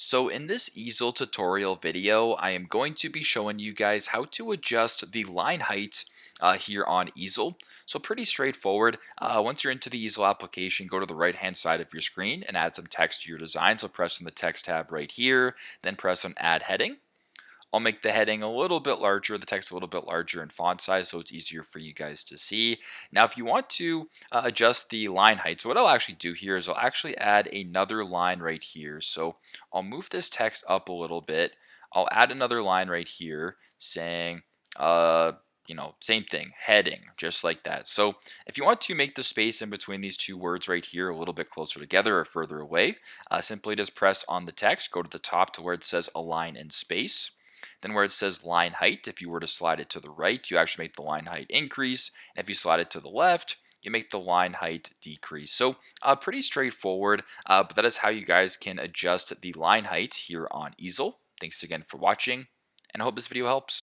So in this easel tutorial video, I am going to be showing you guys how to adjust the line height here on easel. So pretty straightforward. Once you're into the easel application, go to the right hand side of your screen and add some text to your design. So press on the text tab right here, then press on add heading. I'll make the heading a little bit larger, the text a little bit larger in font size so it's easier for you guys to see. Now, if you want to adjust the line height, so what I'll actually do here is I'll actually add another line right here. So I'll move this text up a little bit. I'll add another line right here saying, same thing, heading, just like that. So if you want to make the space in between these two words right here a little bit closer together or further away, simply just press on the text, go to the top to where it says align in space. Then where it says line height, if you were to slide it to the right, you actually make the line height increase. And if you slide it to the left, you make the line height decrease. So pretty straightforward, but that is how you guys can adjust the line height here on easel. Thanks again for watching, and I hope this video helps.